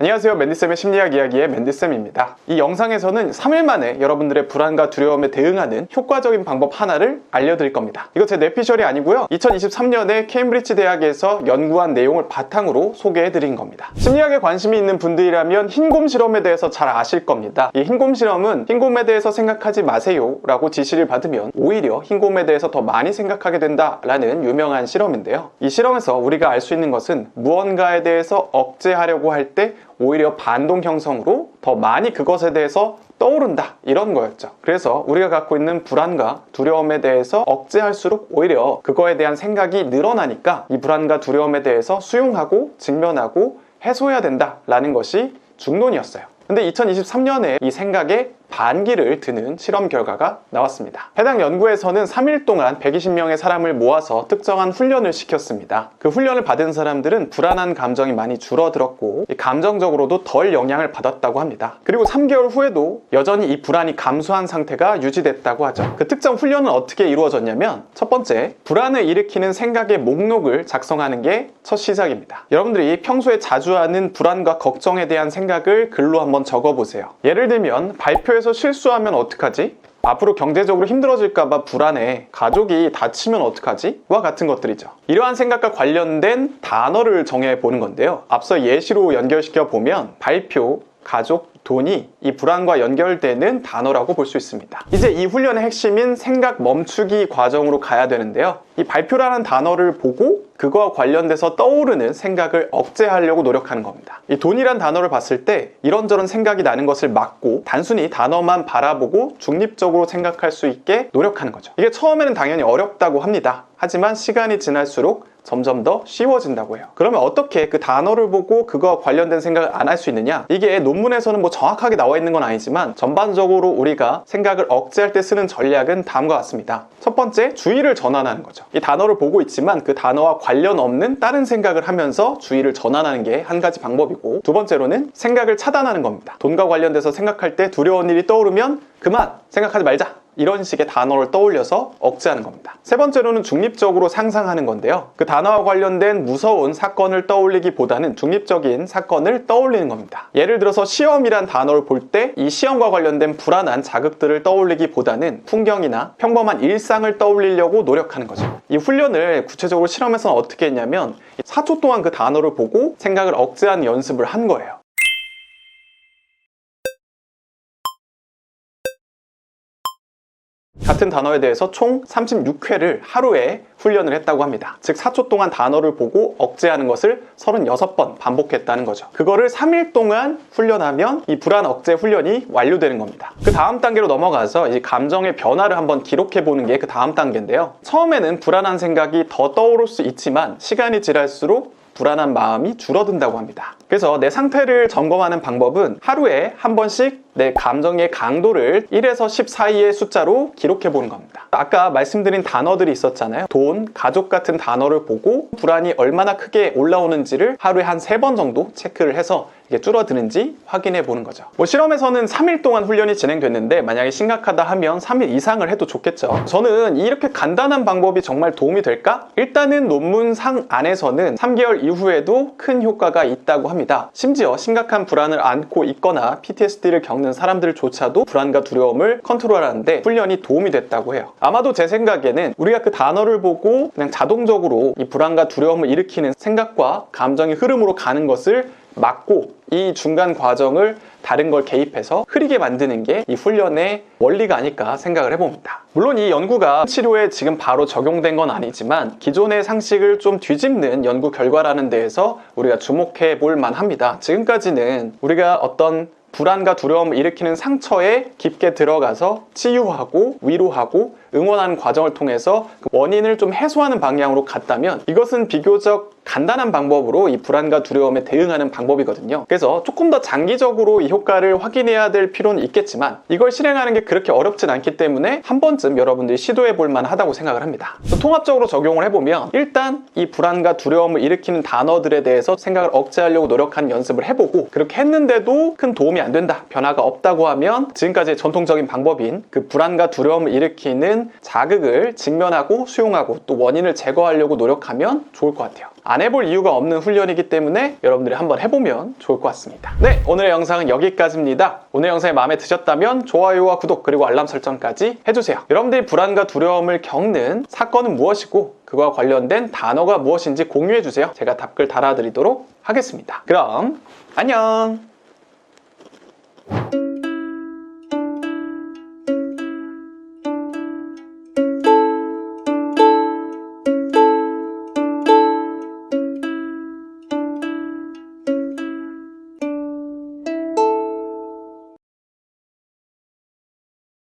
안녕하세요. 맨디쌤의 심리학 이야기의 맨디쌤입니다. 이 영상에서는 3일 만에 여러분들의 불안과 두려움에 대응하는 효과적인 방법 하나를 알려드릴 겁니다. 이거 제 뇌피셜이 아니고요. 2023년에 케임브리지 대학에서 연구한 내용을 바탕으로 소개해드린 겁니다. 심리학에 관심이 있는 분들이라면 흰곰 실험에 대해서 잘 아실 겁니다. 이 흰곰 실험은 흰곰에 대해서 생각하지 마세요 라고 지시를 받으면 오히려 흰곰에 대해서 더 많이 생각하게 된다라는 유명한 실험인데요. 이 실험에서 우리가 알 수 있는 것은 무언가에 대해서 억제하려고 할 때 오히려 반동 형성으로 더 많이 그것에 대해서 떠오른다 이런 거였죠. 그래서 우리가 갖고 있는 불안과 두려움에 대해서 억제할수록 오히려 그거에 대한 생각이 늘어나니까 이 불안과 두려움에 대해서 수용하고 직면하고 해소해야 된다라는 것이 중론이었어요. 근데 2023년에 이 생각에 반기를 드는 실험 결과가 나왔습니다. 해당 연구에서는 3일 동안 120명의 사람을 모아서 특정한 훈련을 시켰습니다. 그 훈련을 받은 사람들은 불안한 감정이 많이 줄어들었고 감정적으로도 덜 영향을 받았다고 합니다. 그리고 3개월 후에도 여전히 이 불안이 감소한 상태가 유지됐다고 하죠. 그 특정 훈련은 어떻게 이루어졌냐면 첫 번째, 불안을 일으키는 생각의 목록을 작성하는 게 첫 시작입니다. 여러분들이 평소에 자주 하는 불안과 걱정에 대한 생각을 글로 한번 적어보세요. 예를 들면 발표에서 실수하면 어떡하지? 앞으로 경제적으로 힘들어질까봐 불안해. 가족이 다치면 어떡하지? 와 같은 것들이죠. 이러한 생각과 관련된 단어를 정해보는 건데요. 앞서 예시로 연결시켜 보면 발표, 가족, 돈이 이 불안과 연결되는 단어라고 볼 수 있습니다. 이제 이 훈련의 핵심인 생각 멈추기 과정으로 가야 되는데요. 이 발표라는 단어를 보고 그거와 관련돼서 떠오르는 생각을 억제하려고 노력하는 겁니다. 이 돈이란 단어를 봤을 때 이런저런 생각이 나는 것을 막고 단순히 단어만 바라보고 중립적으로 생각할 수 있게 노력하는 거죠. 이게 처음에는 당연히 어렵다고 합니다. 하지만 시간이 지날수록 점점 더 쉬워진다고 해요. 그러면 어떻게 그 단어를 보고 그거와 관련된 생각을 안 할 수 있느냐? 이게 논문에서는 뭐 정확하게 나와 있는 건 아니지만 전반적으로 우리가 생각을 억제할 때 쓰는 전략은 다음과 같습니다. 첫 번째, 주의를 전환하는 거죠. 이 단어를 보고 있지만 그 단어와 관련 없는 다른 생각을 하면서 주의를 전환하는 게 한 가지 방법이고, 두 번째로는 생각을 차단하는 겁니다. 돈과 관련돼서 생각할 때 두려운 일이 떠오르면 그만! 생각하지 말자! 이런 식의 단어를 떠올려서 억제하는 겁니다. 세 번째로는 중립적으로 상상하는 건데요. 그 단어와 관련된 무서운 사건을 떠올리기보다는 중립적인 사건을 떠올리는 겁니다. 예를 들어서 시험이란 단어를 볼 때 이 시험과 관련된 불안한 자극들을 떠올리기보다는 풍경이나 평범한 일상을 떠올리려고 노력하는 거죠. 이 훈련을 구체적으로 실험에서는 어떻게 했냐면 4초 동안 그 단어를 보고 생각을 억제하는 연습을 한 거예요. 같은 단어에 대해서 총 36회를 하루에 훈련을 했다고 합니다. 즉 4초 동안 단어를 보고 억제하는 것을 36번 반복했다는 거죠. 그거를 3일 동안 훈련하면 이 불안 억제 훈련이 완료되는 겁니다. 그 다음 단계로 넘어가서 이 감정의 변화를 한번 기록해 보는 게 그 다음 단계인데요. 처음에는 불안한 생각이 더 떠오를 수 있지만 시간이 지날수록 불안한 마음이 줄어든다고 합니다. 그래서 내 상태를 점검하는 방법은 하루에 한 번씩 내 감정의 강도를 1에서 10 사이의 숫자로 기록해 보는 겁니다. 아까 말씀드린 단어들이 있었잖아요. 돈, 가족 같은 단어를 보고 불안이 얼마나 크게 올라오는지를 하루에 한 3번 정도 체크를 해서 이게 줄어드는지 확인해 보는 거죠. 실험에서는 3일 동안 훈련이 진행됐는데 만약에 심각하다 하면 3일 이상을 해도 좋겠죠. 저는 이렇게 간단한 방법이 정말 도움이 될까? 일단은 논문상 안에서는 3개월 이후에도 큰 효과가 있다고 합니다. 심지어 심각한 불안을 안고 있거나 PTSD를 겪는 사람들조차도 불안과 두려움을 컨트롤하는데 훈련이 도움이 됐다고 해요. 아마도 제 생각에는 우리가 그 단어를 보고 그냥 자동적으로 이 불안과 두려움을 일으키는 생각과 감정의 흐름으로 가는 것을 막고 이 중간 과정을 다른 걸 개입해서 흐리게 만드는 게 이 훈련의 원리가 아닐까 생각을 해봅니다. 물론 이 연구가 치료에 지금 바로 적용된 건 아니지만 기존의 상식을 좀 뒤집는 연구 결과라는 데에서 우리가 주목해 볼 만합니다. 지금까지는 우리가 어떤 불안과 두려움을 일으키는 상처에 깊게 들어가서 치유하고 위로하고 응원하는 과정을 통해서 그 원인을 좀 해소하는 방향으로 갔다면 이것은 비교적 간단한 방법으로 이 불안과 두려움에 대응하는 방법이거든요. 그래서 조금 더 장기적으로 이 효과를 확인해야 될 필요는 있겠지만 이걸 실행하는 게 그렇게 어렵진 않기 때문에 한 번쯤 여러분들이 시도해 볼 만하다고 생각을 합니다. 통합적으로 적용을 해보면 일단 이 불안과 두려움을 일으키는 단어들에 대해서 생각을 억제하려고 노력하는 연습을 해보고 그렇게 했는데도 큰 도움이 안 된다, 변화가 없다고 하면 지금까지의 전통적인 방법인 그 불안과 두려움을 일으키는 자극을 직면하고 수용하고 또 원인을 제거하려고 노력하면 좋을 것 같아요. 안 해볼 이유가 없는 훈련이기 때문에 여러분들이 한번 해보면 좋을 것 같습니다. 네, 오늘의 영상은 여기까지입니다. 오늘 영상이 마음에 드셨다면 좋아요와 구독 그리고 알람 설정까지 해주세요. 여러분들이 불안과 두려움을 겪는 사건은 무엇이고 그와 관련된 단어가 무엇인지 공유해주세요. 제가 답글 달아드리도록 하겠습니다. 그럼 안녕!